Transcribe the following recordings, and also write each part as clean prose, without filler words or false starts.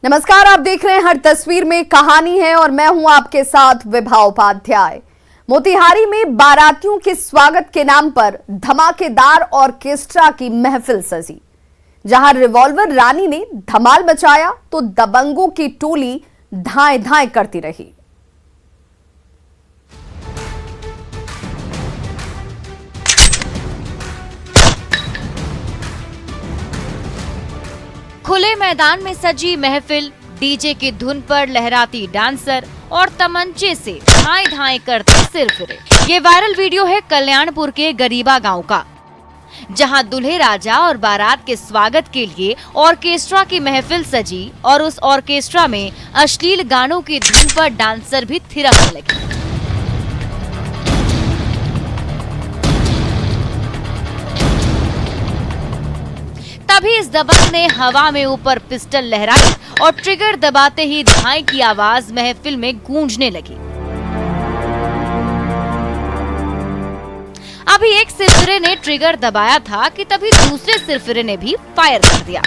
नमस्कार, आप देख रहे हैं हर तस्वीर में कहानी है और मैं हूं आपके साथ विभा उपाध्याय। मोतिहारी में बारातियों के स्वागत के नाम पर धमाकेदार ऑर्केस्ट्रा की महफिल सजी। जहां रिवॉल्वर रानी ने धमाल मचाया तो दबंगों की टोली धाएं धाएं करती रही। खुले मैदान में सजी महफिल, डीजे की धुन पर लहराती डांसर और तमंचे से धाएं धाएं करते सिरफिरे। ये वायरल वीडियो है कल्याणपुर के गरीबा गांव का, जहां दूल्हे राजा और बारात के स्वागत के लिए ऑर्केस्ट्रा की महफिल सजी और उस ऑर्केस्ट्रा में अश्लील गानों की धुन पर डांसर भी थिरकने लगे। तभी इस दबंग ने हवा में ऊपर पिस्टल लहराई और ट्रिगर दबाते ही धाई की आवाज महफिल में गूंजने लगी। अभी एक सिरफिरे ने ट्रिगर दबाया था कि तभी दूसरे सिरफिरे ने भी फायर कर दिया।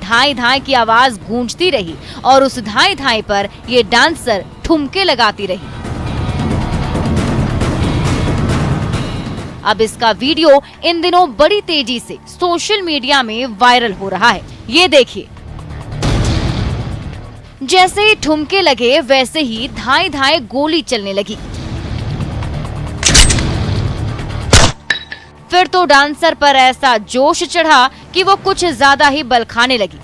धाई धाई की आवाज गूंजती रही और उस धाई धाई पर ये डांसर ठुमके लगाती रही। अब इसका वीडियो इन दिनों बड़ी तेजी से सोशल मीडिया में वायरल हो रहा है। ये देखिए, जैसे ही ठुमके लगे वैसे ही धाएं धाएं गोली चलने लगी। फिर तो डांसर पर ऐसा जोश चढ़ा कि वो कुछ ज्यादा ही बल खाने लगी।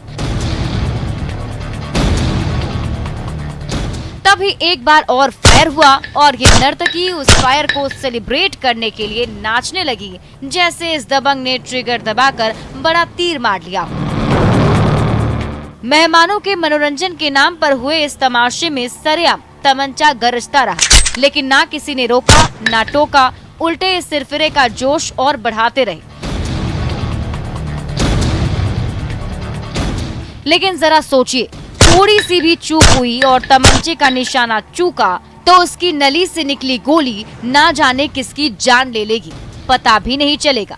तभी एक बार और फायर हुआ और ये नर्तकी उस फायर को सेलिब्रेट करने के लिए नाचने लगी, जैसे इस दबंग ने ट्रिगर दबाकर बड़ा तीर मार लिया। मेहमानों के मनोरंजन के नाम पर हुए इस तमाशे में सरेआम तमंचा गरजता रहा, लेकिन ना किसी ने रोका ना टोका, उल्टे इस सिरफिरे का जोश और बढ़ाते रहे। लेकिन जरा सोचिए, थोड़ी सी भी चूक हुई और तमंचे का निशाना चूका तो उसकी नली से निकली गोली ना जाने किसकी जान ले लेगी, पता भी नहीं चलेगा।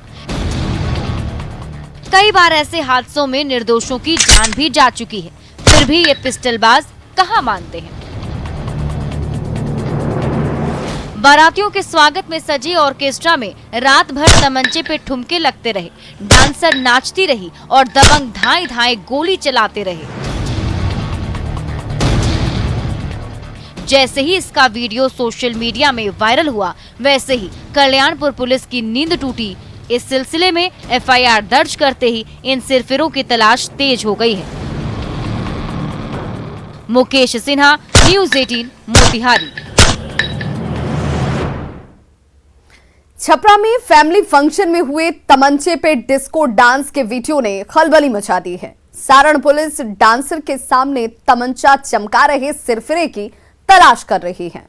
कई बार ऐसे हादसों में निर्दोषों की जान भी जा चुकी है, फिर भी ये पिस्टलबाज कहां मानते हैं। बारातियों के स्वागत में सजी ऑर्केस्ट्रा में रात भर तमंचे पे ठुमके लगते रहे, डांसर नाचती रही और दबंग धाएं धाएं गोली चलाते रहे। जैसे ही इसका वीडियो सोशल मीडिया में वायरल हुआ, वैसे ही कल्याणपुर पुलिस की नींद टूटी। इस सिलसिले में एफआईआर दर्ज करते ही इन सिरफिरों की तलाश तेज हो गई है। मुकेश सिन्हा, न्यूज़ 18, मोतिहारी। छपरा में फैमिली फंक्शन में हुए तमंचे पे डिस्को डांस के वीडियो ने खलबली मचा दी है। सारण पुलिस डांसर के सामने तमंचा चमका रहे सिरफिरे की तलाश कर रही है।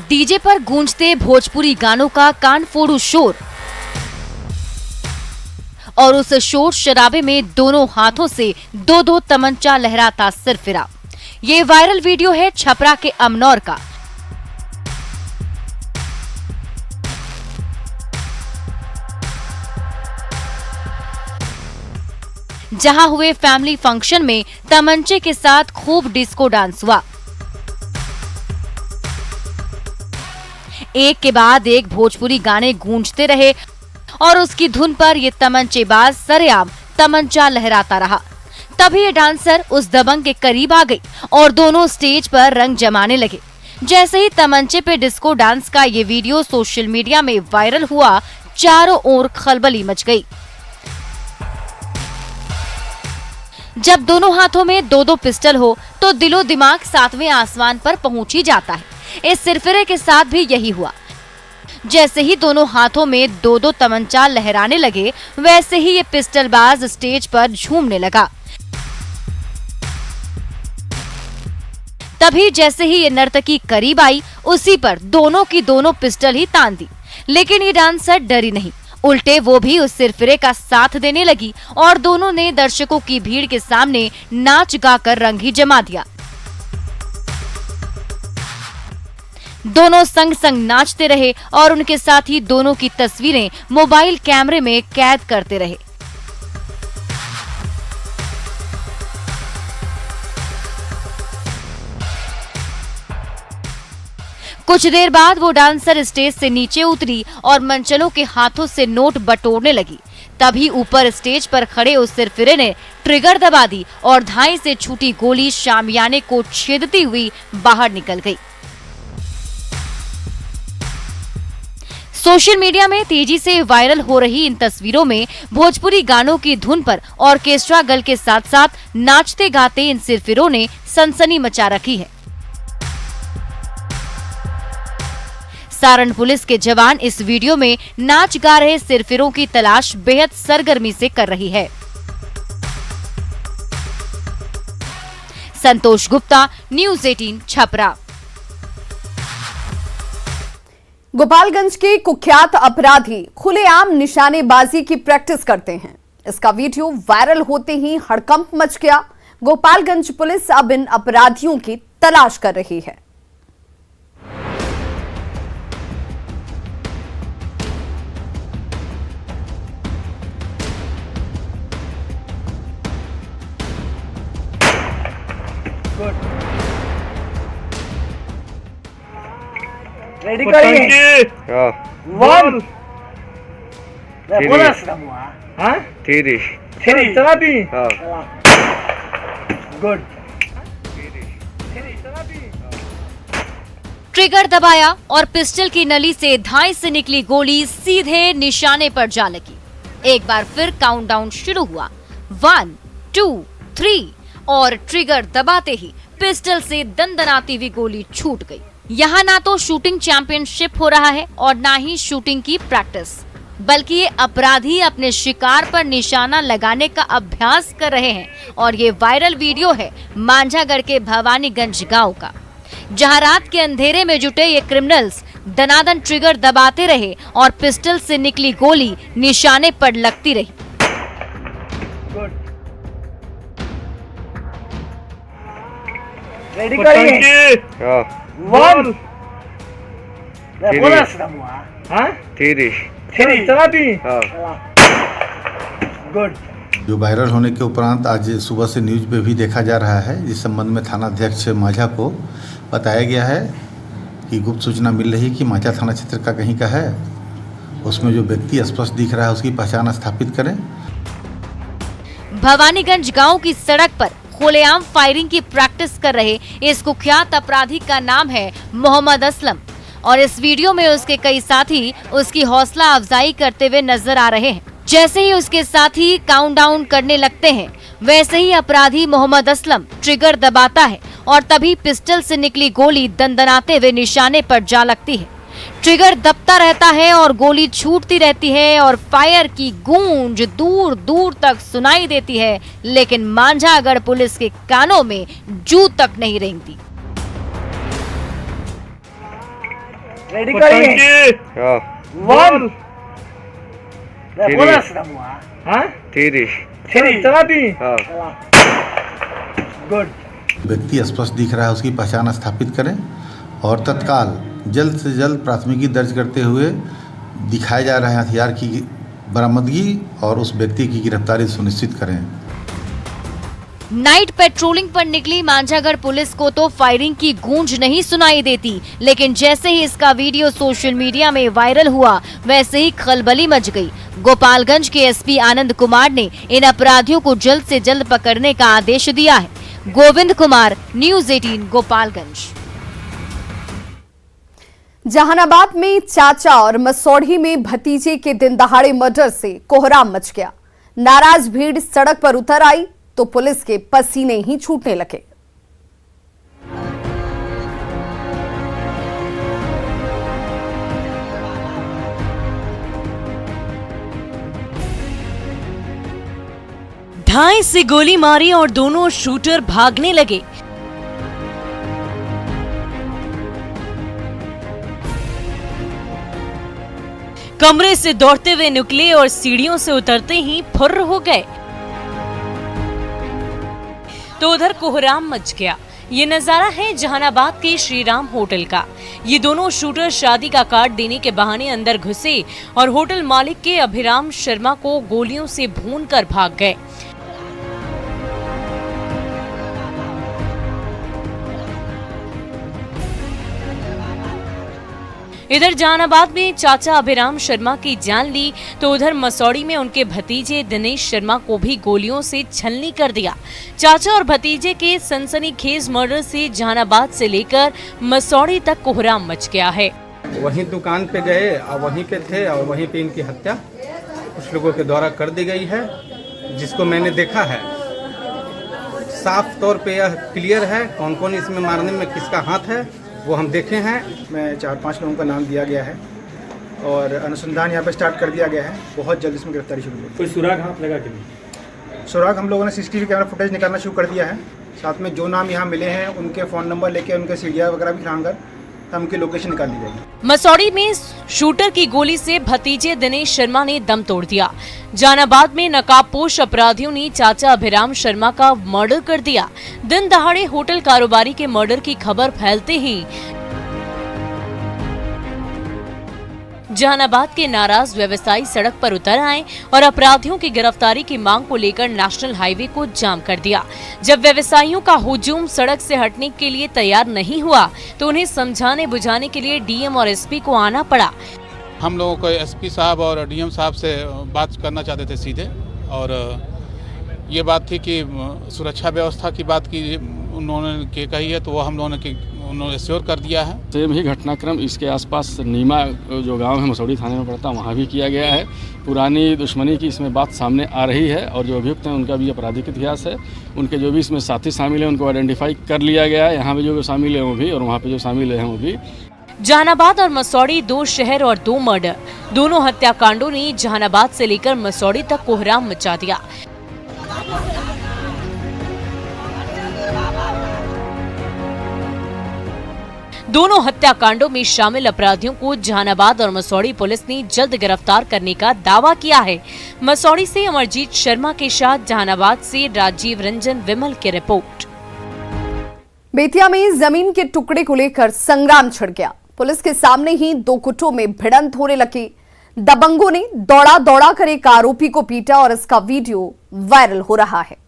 डीजे पर गूंजते भोजपुरी गानों का कान फोड़ू शोर और उस शोर शराबे में दोनों हाथों से दो दो तमंचा लहराता सिरफिरा। ये वायरल वीडियो है छपरा के अमनौर का। जहां हुए फैमिली फंक्शन में तमंचे के साथ खूब डिस्को डांस हुआ। एक के बाद एक भोजपुरी गाने गूंजते रहे और उसकी धुन पर ये तमंचेबाज सरेआम तमंचा लहराता रहा। तभी ये डांसर उस दबंग के करीब आ गई और दोनों स्टेज पर रंग जमाने लगे। जैसे ही तमंचे पे डिस्को डांस का ये वीडियो सोशल मीडिया में वायरल हुआ, चारों ओर खलबली मच गई। जब दोनों हाथों में दो दो पिस्टल हो तो दिलो दिमाग सातवें आसमान पर पहुंच ही जाता है। इस सिरफिरे के साथ भी यही हुआ। जैसे ही दोनों हाथों में दो दो तमंचा लहराने लगे, वैसे ही ये पिस्टलबाज स्टेज पर झूमने लगा। तभी जैसे ही ये नर्तकी करीब आई, उसी पर दोनों की दोनों पिस्टल ही तान दी। लेकिन ये डांसर डरी नहीं, उल्टे वो भी उस सिरफिरे का साथ देने लगी और दोनों ने दर्शकों की भीड़ के सामने नाच गाकर रंग ही जमा दिया। दोनों संग संग नाचते रहे और उनके साथी दोनों की तस्वीरें मोबाइल कैमरे में कैद करते रहे। कुछ देर बाद वो डांसर स्टेज से नीचे उतरी और मनचलों के हाथों से नोट बटोरने लगी। तभी ऊपर स्टेज पर खड़े उस सिरफिरे ने ट्रिगर दबा दी और धाई से छूटी गोली शामियाने को छेदती हुई बाहर निकल गई। सोशल मीडिया में तेजी से वायरल हो रही इन तस्वीरों में भोजपुरी गानों की धुन पर ऑर्केस्ट्रा गर्ल के साथ साथ नाचते गाते इन सिरफिरों ने सनसनी मचा रखी है। सारण पुलिस के जवान इस वीडियो में नाच गा रहे सिरफिरों की तलाश बेहद सरगर्मी से कर रही है। संतोष गुप्ता, न्यूज़ 18 छपरा। गोपालगंज के कुख्यात अपराधी खुलेआम निशानेबाजी की प्रैक्टिस करते हैं। इसका वीडियो वायरल होते ही हड़कंप मच गया। गोपालगंज पुलिस अब इन अपराधियों की तलाश कर रही है। रेडी करिए। वन बोला हाँ थ्री चला दी गुड। ट्रिगर दबाया और पिस्टल की नली से धाई से निकली गोली सीधे निशाने पर जा लगी। एक बार फिर काउंटडाउन शुरू हुआ। 1, 2, 3 और ट्रिगर दबाते ही पिस्टल से दंदनाती हुई गोली छूट गई। यहाँ ना तो शूटिंग चैंपियनशिप हो रहा है और ना ही शूटिंग की प्रैक्टिस, बल्कि ये अपराधी अपने शिकार पर निशाना लगाने का अभ्यास कर रहे हैं। और ये वायरल वीडियो है मांझागढ़ के भवानीगंज गांव का, जहां रात के अंधेरे में जुटे ये क्रिमिनल्स दनादन ट्रिगर दबाते रहे और पिस्टल से निकली गोली निशाने पर लगती रही। रेडी करिए। वन बोला हाँ थ्री चला दी गुड। जो वायरल होने के उपरांत आज सुबह से न्यूज पे भी देखा जा रहा है। इस संबंध में थाना अध्यक्ष माझा को बताया गया है कि गुप्त सूचना मिल रही है कि माझा थाना क्षेत्र का कहीं का है। उसमें जो व्यक्ति स्पष्ट दिख रहा है उसकी पहचान स्थापित करें। भवानीगंज गांव की सड़क पर खुलेआम फायरिंग की प्रैक्टिस कर रहे इस कुख्यात अपराधी का नाम है मोहम्मद असलम और इस वीडियो में उसके कई साथी उसकी हौसला अफजाई करते हुए नजर आ रहे हैं। जैसे ही उसके साथी काउंटडाउन करने लगते हैं, वैसे ही अपराधी मोहम्मद असलम ट्रिगर दबाता है और तभी पिस्टल से निकली गोली दंदनाते हुए निशाने पर जा लगती है। ट्रिगर दबता रहता है और गोली छूटती रहती है और फायर की गूंज दूर दूर तक सुनाई देती है, लेकिन मांझागढ़ पुलिस के कानों में जू तक नहीं रेंगती। रेडी करिए। वन बोला हाँ थ्री चला दी गुड। व्यक्ति स्पष्ट दिख रहा है उसकी पहचान स्थापित करें और तत्काल जल्द से जल्द प्राथमिकी दर्ज करते हुए दिखाए जा रहे हथियार की बरामदगी और उस व्यक्ति की गिरफ्तारी सुनिश्चित करें। नाइट पेट्रोलिंग पर निकली मांझागढ़ पुलिस को तो फायरिंग की गूंज नहीं सुनाई देती, लेकिन जैसे ही इसका वीडियो सोशल मीडिया में वायरल हुआ, वैसे ही खलबली मच गई। गोपालगंज के एसपी आनंद कुमार ने इन अपराधियों को जल्द से जल्द पकड़ने का आदेश दिया है। गोविंद कुमार, न्यूज़ 18 गोपालगंज। जहानाबाद में चाचा और मसौढ़ी में भतीजे के दिन दहाड़े मर्डर से कोहराम मच गया। नाराज भीड़ सड़क पर उतर आई तो पुलिस के पसीने ही छूटने लगे। धाई से गोली मारी और दोनों शूटर भागने लगे। कमरे से दौड़ते हुए निकले और सीढ़ियों से उतरते ही फुर्र हो गए। तो उधर कोहराम मच गया। ये नजारा है जहानाबाद के श्री राम होटल का। ये दोनों शूटर शादी का कार्ड देने के बहाने अंदर घुसे और होटल मालिक के अभिराम शर्मा को गोलियों से भूनकर भाग गए। इधर जहानाबाद में चाचा अभिराम शर्मा की जान ली तो उधर मसौड़ी में उनके भतीजे दिनेश शर्मा को भी गोलियों से छलनी कर दिया। चाचा और भतीजे के सनसनीखेज मर्डर से जहानाबाद से लेकर मसौड़ी तक कोहराम मच गया है। वहीं दुकान पे गए और वहीं पे थे और वहीं पे इनकी हत्या कुछ लोगों के द्वारा कर दी गई है, जिसको मैंने देखा है। साफ तौर पे यह क्लियर है कौन कौन इसमें मारने में किसका हाथ है, वो हम देखे हैं। मैं 4-5 लोगों का नाम दिया गया है और अनुसंधान यहाँ पे स्टार्ट कर दिया गया है। बहुत जल्द इसमें गिरफ्तारी शुरू होगी। कोई सुराग हाथ लगा कि नहीं? सुराग हम लोगों ने सीसीटीवी कैमरा फुटेज निकालना शुरू कर दिया है। साथ में जो नाम यहाँ मिले हैं उनके फ़ोन नंबर लेके उनके सीढ़ियाँ वगैरह भी छान कर उनकी लोकेशन निकाल दी जाएगी। मसौड़ी में शूटर की गोली से भतीजे दिनेश शर्मा ने दम तोड़ दिया। जहानाबाद में नकाबपोश अपराधियों ने चाचा अभिराम शर्मा का मर्डर कर दिया। दिन दहाड़े होटल कारोबारी के मर्डर की खबर फैलते ही जहानाबाद के नाराज व्यवसायी सड़क पर उतर आए और अपराधियों की गिरफ्तारी की मांग को लेकर नेशनल हाईवे को जाम कर दिया। जब व्यवसायियों का हुजूम सड़क से हटने के लिए तैयार नहीं हुआ तो उन्हें समझाने बुझाने के लिए डीएम और एसपी को आना पड़ा। हम लोगों को एसपी साहब और डीएम साहब से बात करना चाहते थे सीधे, और ये बात थी कि सुरक्षा व्यवस्था की बात की उन्होंने कही है, तो वो हम लोगों ने उन्होंने श्योर कर दिया है। सेम ही घटनाक्रम इसके आसपास नीमा जो गांव है मसौड़ी थाने में पड़ता, वहाँ भी किया गया है। पुरानी दुश्मनी की इसमें बात सामने आ रही है और जो अभियुक्त हैं उनका भी आपराधिक इतिहास है। उनके जो भी इसमें साथी शामिल हैं उनको आइडेंटिफाई कर लिया गया है। यहाँ पे जो शामिल है वो भी और वहाँ पे जो शामिल है वो भी। जहानाबाद और मसौड़ी 2 शहर और 2 मर्डर। दोनों हत्याकांडों ने जहानाबाद से लेकर मसौड़ी तक कोहराम मचा दिया। दोनों हत्याकांडों में शामिल अपराधियों को जहानाबाद और मसौड़ी पुलिस ने जल्द गिरफ्तार करने का दावा किया है। मसौड़ी से अमरजीत शर्मा के साथ जहानाबाद से राजीव रंजन विमल की रिपोर्ट। बेतिया में जमीन के टुकड़े को लेकर संग्राम छिड़ गया। पुलिस के सामने ही 2 गुटों में भिड़ंत होने लगी। दबंगों ने दौड़ा दौड़ा कर एक आरोपी को पीटा और इसका वीडियो वायरल हो रहा है।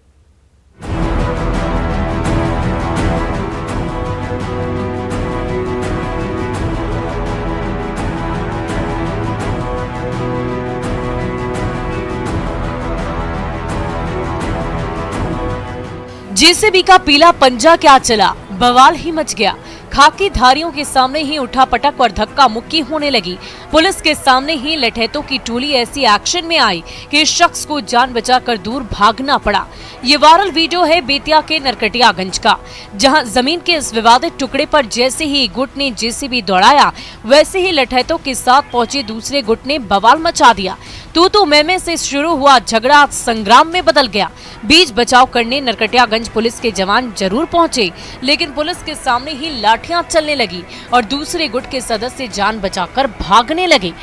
जेसीबी का पीला पंजा क्या चला, बवाल ही मच गया। खाकी धारियों के सामने ही उठापटक और धक्का मुक्की होने लगी। पुलिस के सामने ही लठैतों की टोली ऐसी एक्शन में आई कि इस शख्स को जान बचाकर दूर भागना पड़ा। ये वायरल वीडियो है बेतिया के नरकटियागंज का, जहां जमीन के इस विवादित टुकड़े पर जैसे ही गुट ने जेसीबी दौड़ाया वैसे ही लठैतों के साथ पहुंचे दूसरे गुट ने बवाल मचा दिया। तू मैमे से शुरू हुआ झगड़ा संग्राम में बदल गया। बीच बचाव करने नरकटियागंज पुलिस के जवान जरूर पहुंचे, लेकिन पुलिस के सामने ही लाठियां चलने लगी और दूसरे गुट के सदस्य जान बचाकर भागने लगे।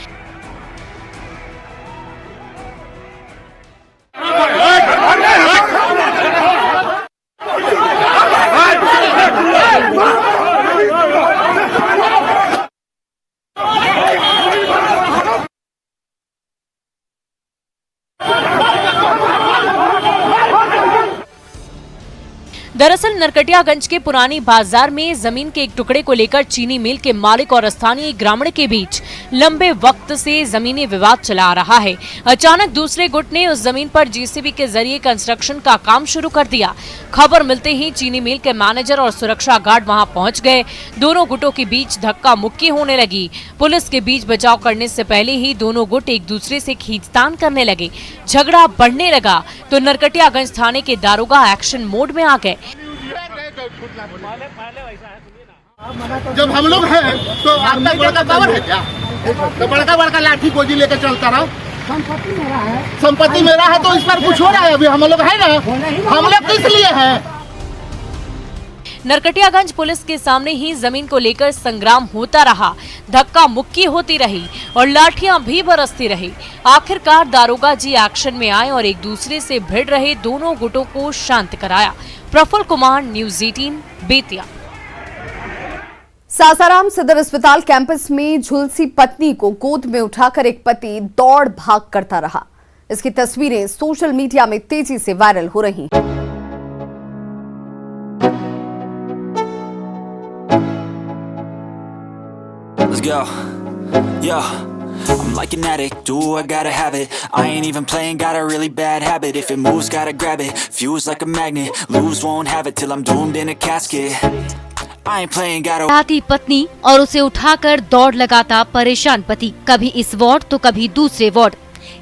दरअसल नरकटियागंज के पुरानी बाजार में जमीन के एक टुकड़े को लेकर चीनी मिल के मालिक और स्थानीय ग्रामीण के बीच लंबे वक्त से जमीनी विवाद चला आ रहा है। अचानक दूसरे गुट ने उस जमीन पर जेसीबी के जरिए कंस्ट्रक्शन का काम शुरू कर दिया। खबर मिलते ही चीनी मिल के मैनेजर और सुरक्षा गार्ड वहां पहुंच गए। दोनों गुटों के बीच धक्का मुक्की होने लगी। पुलिस के बीच बचाव करने से पहले ही दोनों गुट एक दूसरे से खींचतान करने लगे। झगड़ा बढ़ने लगा तो नरकटियागंज थाने के दारोगा एक्शन मोड में आ गए। जब हम लोग हैं तो आपका बड़ा पावर है क्या? तो बड़का बड़का लाठी गोजी लेकर चलता रहो। संपत्ति मेरा है तो इस पर कुछ हो रहा है। अभी हम लोग है ना, हम लोग किस लिए हैं? नरकटियागंज पुलिस के सामने ही जमीन को लेकर संग्राम होता रहा। धक्का मुक्की होती रही और लाठियां भी बरसती रही। आखिरकार दारोगा जी एक्शन में आए और एक दूसरे से भिड़ रहे दोनों गुटों को शांत कराया। प्रफुल्ल कुमार, न्यूज 18 बेतिया। सासाराम सदर अस्पताल कैंपस में झुलसी पत्नी को गोद में उठाकर एक पति दौड़ भाग करता रहा। इसकी तस्वीरें सोशल मीडिया में तेजी से वायरल हो रही हैं। Let's go. Yo, I'm like an addict, do I gotta have it. I ain't even playing, got a really bad habit. If it moves, gotta grab it, fuse like a magnet. Lose, won't have it till I'm doomed in a casket. I ain't playing, gotta... राती पत्नी और उसे उठाकर दौड़ लगाता परेशान पति, कभी इस वार्ड तो कभी दूसरे वार्ड।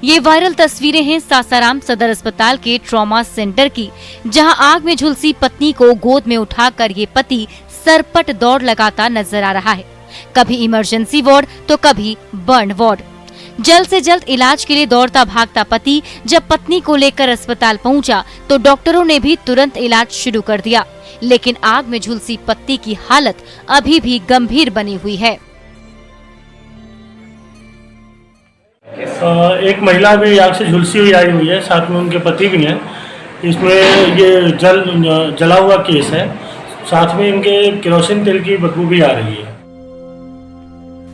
ये वायरल तस्वीरें हैं सासाराम सदर अस्पताल के ट्रॉमा सेंटर की, जहां आग में झुलसी पत्नी को गोद में उठाकर ये पति सरपट दौड़ लगाता नजर आ रहा है। कभी इमरजेंसी वार्ड तो कभी बर्न वार्ड। जल्द से जल्द इलाज के लिए दौड़ता भागता पति जब पत्नी को लेकर अस्पताल पहुंचा तो डॉक्टरों ने भी तुरंत इलाज शुरू कर दिया, लेकिन आग में झुलसी पत्नी की हालत अभी भी गंभीर बनी हुई है। एक महिला भी आग से झुलसी हुई आई हुई है, साथ में उनके पति भी हैं। इसमें ये जला हुआ केस है, साथ में इनके केरोसिन तेल की बदबू भी आ रही है।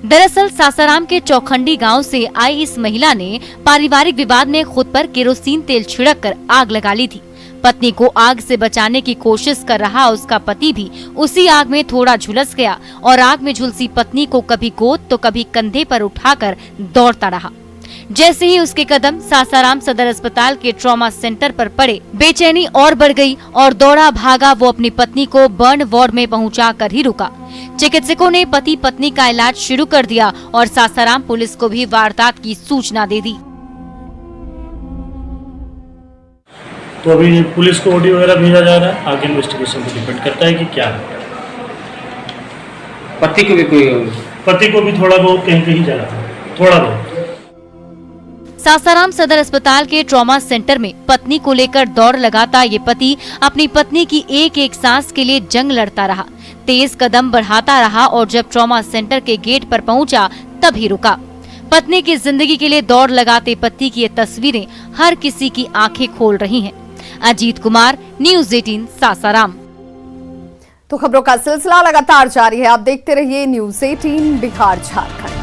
दरअसल सासाराम के चौखंडी गांव से आई इस महिला ने पारिवारिक विवाद में खुद पर केरोसिन तेल छिड़ककर आग लगा ली थी। पत्नी को आग से बचाने की कोशिश कर रहा उसका पति भी उसी आग में थोड़ा झुलस गया और आग में झुलसी पत्नी को कभी गोद तो कभी कंधे पर उठाकर दौड़ता रहा। जैसे ही उसके कदम सासाराम सदर अस्पताल के ट्रॉमा सेंटर पर पड़े, बेचैनी और बढ़ गई और दौड़ा भागा वो अपनी पत्नी को बर्न वार्ड में पहुंचाकर ही रुका। चिकित्सकों ने पति पत्नी का इलाज शुरू कर दिया और सासाराम पुलिस को भी वारदात की सूचना दे दी। तो अभी पुलिस को ओडी वगैरह भेजा जा रहा है, आगे इन्वेस्टिगेशन पे डिपेंड करता है कि क्या है। पति को भी थोड़ा बहुत कहीं जला था, थोड़ा बहुत। सासाराम सदर अस्पताल के ट्रॉमा सेंटर में पत्नी को लेकर दौड़ लगाता ये पति अपनी पत्नी की एक एक सांस के लिए जंग लड़ता रहा, तेज कदम बढ़ाता रहा और जब ट्रॉमा सेंटर के गेट पर पहुंचा तभी रुका। पत्नी की जिंदगी के लिए दौड़ लगाते पति की ये तस्वीरें हर किसी की आंखें खोल रही हैं। अजीत कुमार, न्यूज 18 सासाराम। तो खबरों का सिलसिला लगातार जारी है, आप देखते रहिए न्यूज 18 बिहार झारखंड।